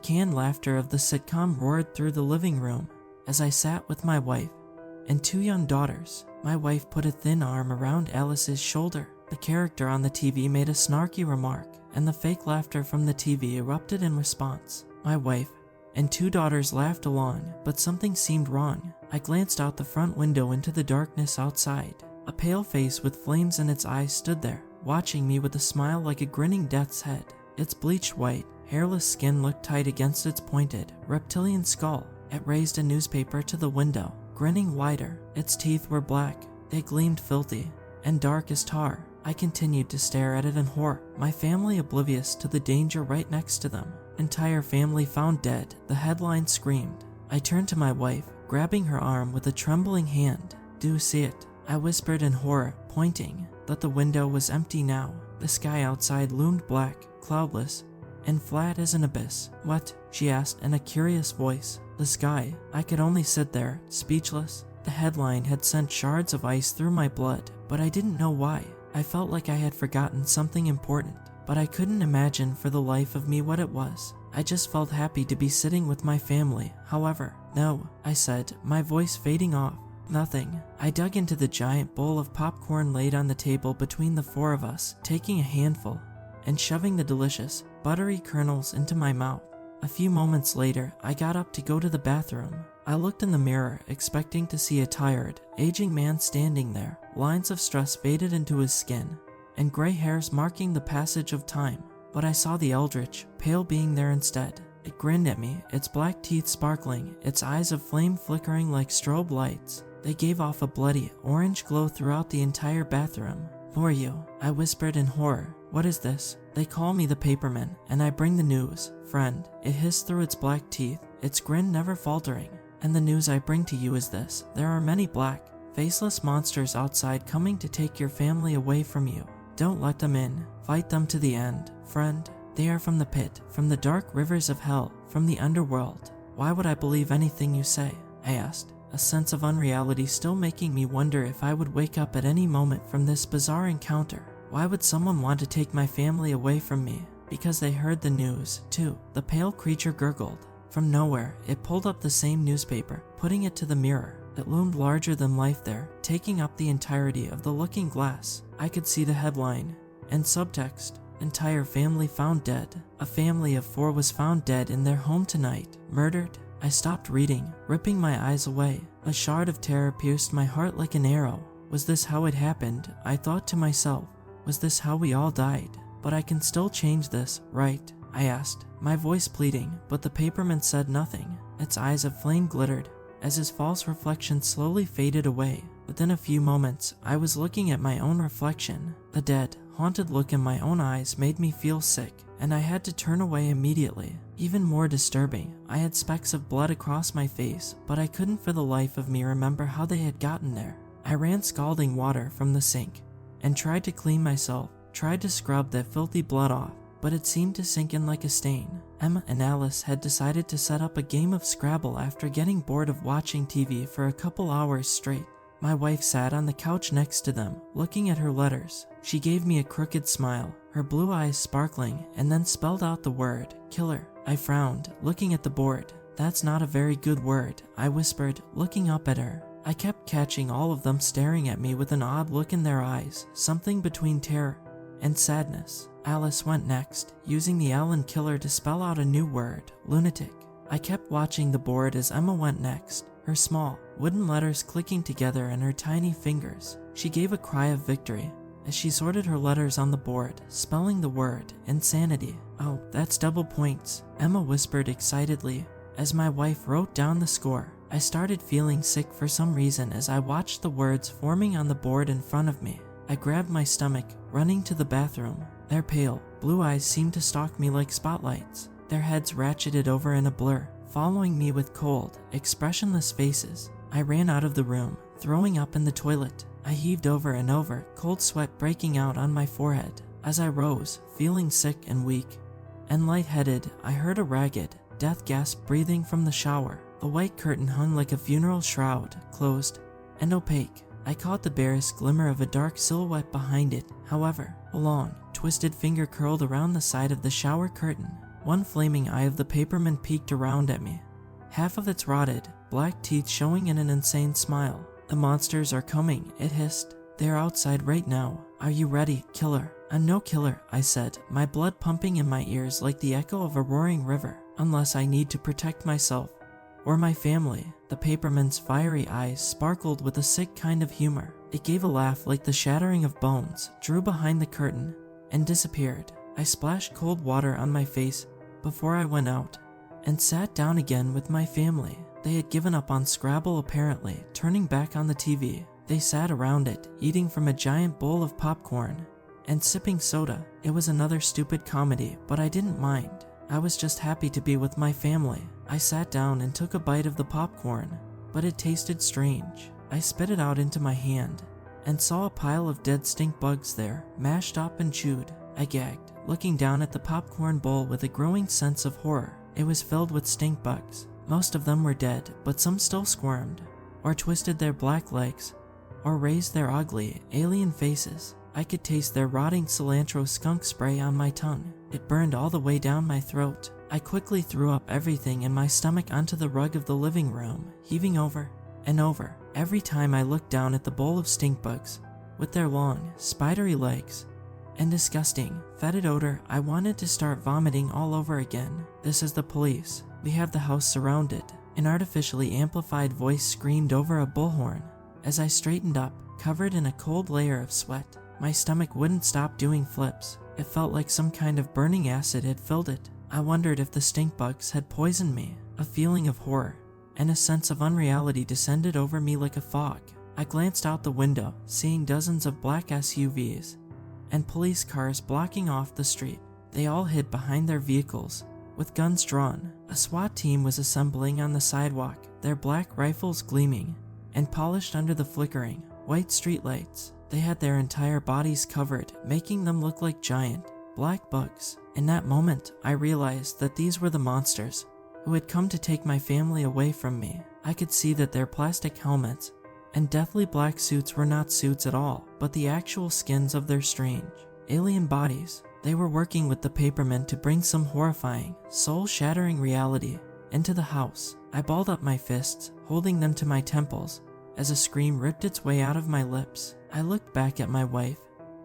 canned laughter of the sitcom roared through the living room as I sat with my wife and 2 young daughters. My wife put a thin arm around Alice's shoulder. The character on the TV made a snarky remark, and the fake laughter from the TV erupted in response. My wife and 2 daughters laughed along, but something seemed wrong. I glanced out the front window into the darkness outside. A pale face with flames in its eyes stood there, watching me with a smile like a grinning death's head. Its bleached white, hairless skin looked tight against its pointed, reptilian skull. It raised a newspaper to the window, grinning wider. Its teeth were black. They gleamed filthy and dark as tar. I continued to stare at it in horror, my family oblivious to the danger right next to them. Entire family found dead, the headline screamed. I turned to my wife, grabbing her arm with a trembling hand. "Do you see it?" I whispered in horror, pointing. But the window was empty now. The sky outside loomed black, cloudless, and flat as an abyss. "What?" she asked in a curious voice. "The sky." I could only sit there, speechless. The headline had sent shards of ice through my blood, but I didn't know why. I felt like I had forgotten something important, but I couldn't imagine for the life of me what it was. I just felt happy to be sitting with my family. However, "No," I said, my voice fading off. "Nothing." I dug into the giant bowl of popcorn laid on the table between the 4 of us, taking a handful and shoving the delicious, buttery kernels into my mouth. A few moments later, I got up to go to the bathroom. I looked in the mirror, expecting to see a tired, aging man standing there. Lines of stress faded into his skin, and gray hairs marking the passage of time. But I saw the eldritch, pale being there instead. It grinned at me, its black teeth sparkling, its eyes of flame flickering like strobe lights. They gave off a bloody, orange glow throughout the entire bathroom. "Who are you?" I whispered in horror. "What is this?" "They call me the Paperman, and I bring the news, friend." It hissed through its black teeth, its grin never faltering. "And the news I bring to you is this: there are many black, faceless monsters outside coming to take your family away from you. Don't let them in. Fight them to the end, friend. They are from the pit, from the dark rivers of hell, from the underworld." "Why would I believe anything you say?" I asked, a sense of unreality still making me wonder if I would wake up at any moment from this bizarre encounter. Why would someone want to take my family away from me? Because they heard the news, too. The pale creature gurgled. From nowhere, it pulled up the same newspaper, putting it to the mirror. It loomed larger than life there, taking up the entirety of the looking glass. I could see the headline and subtext: "Entire family found dead." A family of 4 was found dead in their home tonight. Murdered? I stopped reading, ripping my eyes away. A shard of terror pierced my heart like an arrow. Was this how it happened? I thought to myself. Was this how we all died? But I can still change this, right? I asked, my voice pleading, but the Paperman said nothing. Its eyes of flame glittered as his false reflection slowly faded away. Within a few moments, I was looking at my own reflection. The dead, haunted look in my own eyes made me feel sick, and I had to turn away immediately. Even more disturbing, I had specks of blood across my face, but I couldn't for the life of me remember how they had gotten there. I ran scalding water from the sink and tried to clean myself, tried to scrub that filthy blood off, but it seemed to sink in like a stain. Emma and Alice had decided to set up a game of Scrabble after getting bored of watching TV for a couple hours straight. My wife sat on the couch next to them, looking at her letters. She gave me a crooked smile, her blue eyes sparkling, and then spelled out the word, killer. I frowned, looking at the board. That's not a very good word, I whispered, looking up at her. I kept catching all of them staring at me with an odd look in their eyes, something between terror and sadness. Alice went next, using the Allen killer to spell out a new word, lunatic. I kept watching the board as Emma went next, her small, wooden letters clicking together in her tiny fingers. She gave a cry of victory as she sorted her letters on the board, spelling the word, insanity. Oh, that's double points, Emma whispered excitedly as my wife wrote down the score. I started feeling sick for some reason as I watched the words forming on the board in front of me. I grabbed my stomach, running to the bathroom. Their pale, blue eyes seemed to stalk me like spotlights, their heads ratcheted over in a blur, following me with cold, expressionless faces. I ran out of the room, throwing up in the toilet. I heaved over and over, cold sweat breaking out on my forehead. As I rose, feeling sick and weak and lightheaded, I heard a ragged, death gasp breathing from the shower. The white curtain hung like a funeral shroud, closed and opaque. I caught the barest glimmer of a dark silhouette behind it, however. A long, twisted finger curled around the side of the shower curtain. One flaming eye of the Paperman peeked around at me, half of its rotted, black teeth showing in an insane smile. "The monsters are coming," it hissed. "They are outside right now. Are you ready, killer?" "I'm no killer," I said, my blood pumping in my ears like the echo of a roaring river. "Unless I need to protect myself or my family." The Paperman's fiery eyes sparkled with a sick kind of humor. It gave a laugh like the shattering of bones, drew behind the curtain, and disappeared. I splashed cold water on my face before I went out and sat down again with my family. They had given up on Scrabble apparently, turning back on the TV. They sat around it, eating from a giant bowl of popcorn and sipping soda. It was another stupid comedy, but I didn't mind. I was just happy to be with my family. I sat down and took a bite of the popcorn, but it tasted strange. I spit it out into my hand and saw a pile of dead stink bugs there, mashed up and chewed. I gagged, looking down at the popcorn bowl with a growing sense of horror. It was filled with stink bugs. Most of them were dead, but some still squirmed, or twisted their black legs, or raised their ugly, alien faces. I could taste their rotting cilantro skunk spray on my tongue. It burned all the way down my throat. I quickly threw up everything in my stomach onto the rug of the living room, heaving over and over. Every time I looked down at the bowl of stink bugs, with their long, spidery legs and disgusting, fetid odor, I wanted to start vomiting all over again. "This is the police. We have the house surrounded," an artificially amplified voice screamed over a bullhorn. As I straightened up, covered in a cold layer of sweat, my stomach wouldn't stop doing flips. It felt like some kind of burning acid had filled it. I wondered if the stink bugs had poisoned me. A feeling of horror and a sense of unreality descended over me like a fog. I glanced out the window, seeing dozens of black SUVs and police cars blocking off the street. They all hid behind their vehicles, with guns drawn. A SWAT team was assembling on the sidewalk, their black rifles gleaming and polished under the flickering, white streetlights. They had their entire bodies covered, making them look like giant, black bugs. In that moment, I realized that these were the monsters who had come to take my family away from me. I could see that their plastic helmets and deathly black suits were not suits at all, but the actual skins of their strange, alien bodies. They were working with the Paperman to bring some horrifying, soul-shattering reality into the house. I balled up my fists, holding them to my temples, as a scream ripped its way out of my lips. I looked back at my wife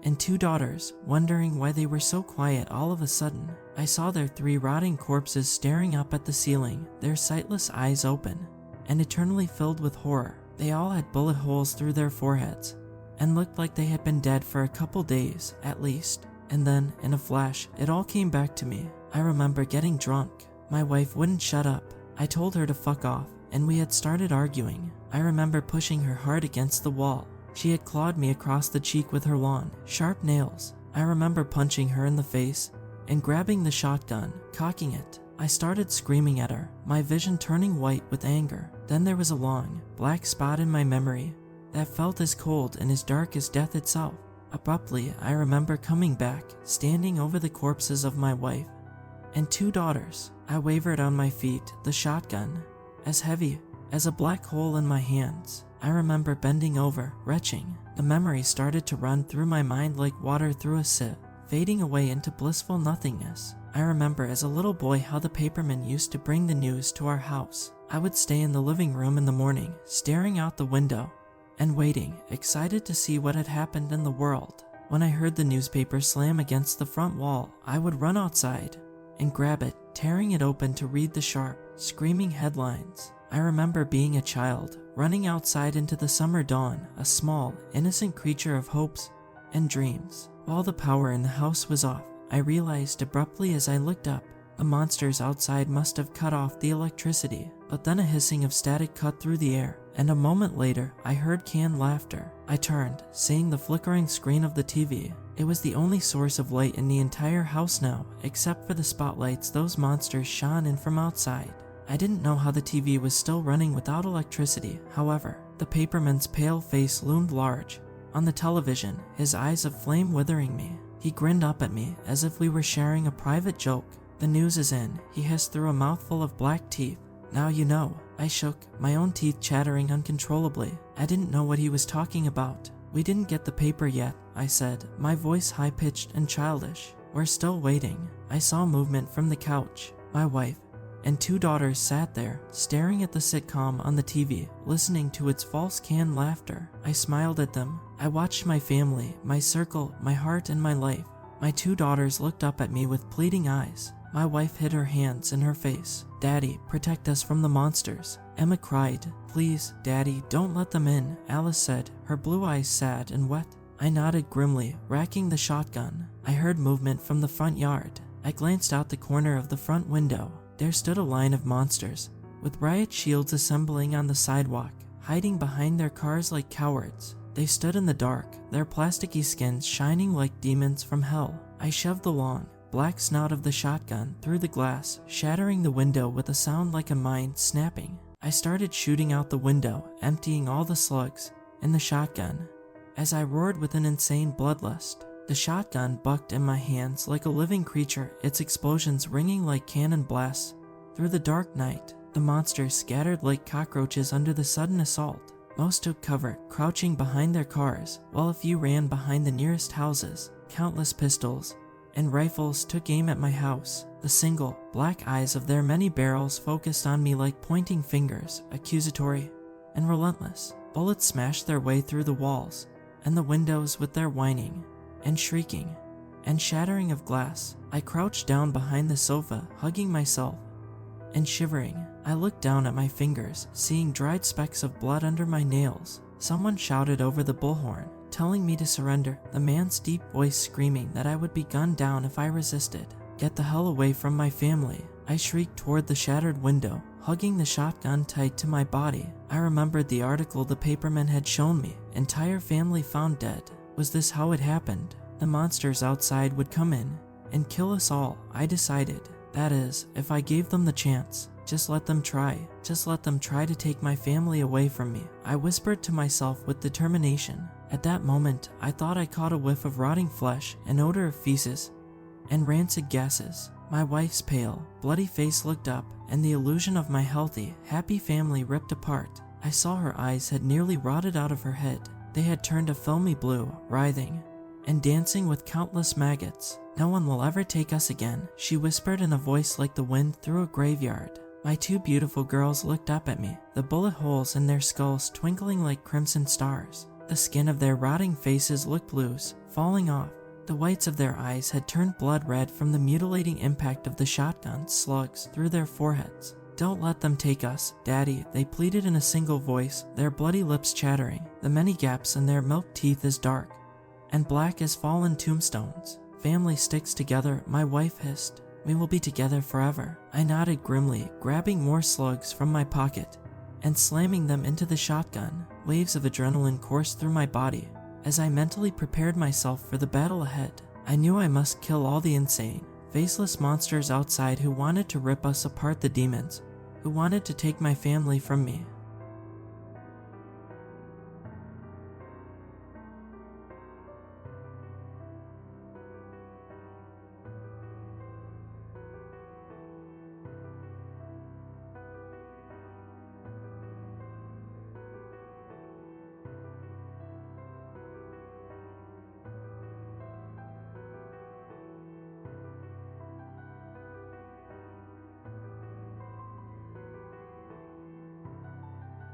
and 2 daughters, wondering why they were so quiet all of a sudden. I saw their 3 rotting corpses staring up at the ceiling, their sightless eyes open and eternally filled with horror. They all had bullet holes through their foreheads and looked like they had been dead for a couple days at least. And then, in a flash, it all came back to me. I remember getting drunk. My wife wouldn't shut up. I told her to fuck off, and we had started arguing. I remember pushing her hard against the wall. She had clawed me across the cheek with her long, sharp nails. I remember punching her in the face and grabbing the shotgun, cocking it. I started screaming at her, my vision turning white with anger. Then there was a long, black spot in my memory that felt as cold and as dark as death itself. Abruptly, I remember coming back, standing over the corpses of my wife and 2 daughters. I wavered on my feet, the shotgun as heavy as a black hole in my hands. I remember bending over, retching. The memory started to run through my mind like water through a sieve, fading away into blissful nothingness. I remember as a little boy how the Paperman used to bring the news to our house. I would stay in the living room in the morning, staring out the window and waiting, excited to see what had happened in the world. When I heard the newspaper slam against the front wall, I would run outside and grab it, tearing it open to read the sharp, screaming headlines. I remember being a child, running outside into the summer dawn, a small, innocent creature of hopes and dreams. While the power in the house was off, I realized abruptly as I looked up, the monsters outside must have cut off the electricity. But then a hissing of static cut through the air, and a moment later, I heard canned laughter. I turned, seeing the flickering screen of the TV. It was the only source of light in the entire house now, except for the spotlights those monsters shone in from outside. I didn't know how the TV was still running without electricity. However, the Paperman's pale face loomed large on the television, his eyes of flame withering me. He grinned up at me as if we were sharing a private joke. "The news is in," he hissed through a mouthful of black teeth. "Now you know." I shook, my own teeth chattering uncontrollably. I didn't know what he was talking about. "We didn't get the paper yet," I said, my voice high-pitched and childish. We're still waiting. I saw movement from the couch. My wife and 2 daughters sat there, staring at the sitcom on the TV, listening to its false canned laughter. I smiled at them. I watched my family, my circle, my heart, and my life. My 2 daughters looked up at me with pleading eyes. My wife hid her hands in her face. "Daddy, protect us from the monsters." Emma cried. "Please, Daddy, don't let them in," Alice said, her blue eyes sad and wet. I nodded grimly, racking the shotgun. I heard movement from the front yard. I glanced out the corner of the front window. There stood a line of monsters, with riot shields assembling on the sidewalk, hiding behind their cars like cowards. They stood in the dark, their plasticky skins shining like demons from hell. I shoved the long, black snout of the shotgun through the glass, shattering the window with a sound like a mine snapping. I started shooting out the window, emptying all the slugs in the shotgun. As I roared with an insane bloodlust, the shotgun bucked in my hands like a living creature, its explosions ringing like cannon blasts. Through the dark night, the monsters scattered like cockroaches under the sudden assault. Most took cover, crouching behind their cars, while a few ran behind the nearest houses. Countless pistols and rifles took aim at my house. The single, black eyes of their many barrels focused on me like pointing fingers, accusatory and relentless. Bullets smashed their way through the walls and the windows with their whining and shrieking and shattering of glass. I crouched down behind the sofa, hugging myself and shivering. I looked down at my fingers, seeing dried specks of blood under my nails. Someone shouted over the bullhorn, telling me to surrender, the man's deep voice screaming that I would be gunned down if I resisted. "Get the hell away from my family," I shrieked toward the shattered window, hugging the shotgun tight to my body. I remembered the article the Paperman had shown me, entire family found dead. Was this how it happened? The monsters outside would come in and kill us all, I decided. That is, if I gave them the chance. Just let them try. Just let them try to take my family away from me, I whispered to myself with determination. At that moment, I thought I caught a whiff of rotting flesh, an odor of feces, and rancid gases. My wife's pale, bloody face looked up, and the illusion of my healthy, happy family ripped apart. I saw her eyes had nearly rotted out of her head. They had turned a filmy blue, writhing and dancing with countless maggots. "No one will ever take us again," she whispered in a voice like the wind through a graveyard. My 2 beautiful girls looked up at me, the bullet holes in their skulls twinkling like crimson stars. The skin of their rotting faces looked loose, falling off. The whites of their eyes had turned blood red from the mutilating impact of the shotgun slugs through their foreheads. "Don't let them take us, Daddy," they pleaded in a single voice, their bloody lips chattering, the many gaps in their milk teeth as dark and black as fallen tombstones. "Family sticks together," my wife hissed. "We will be together forever." I nodded grimly, grabbing more slugs from my pocket and slamming them into the shotgun. Waves of adrenaline coursed through my body as I mentally prepared myself for the battle ahead. I knew I must kill all the insane, faceless monsters outside who wanted to rip us apart, the demons who wanted to take my family from me.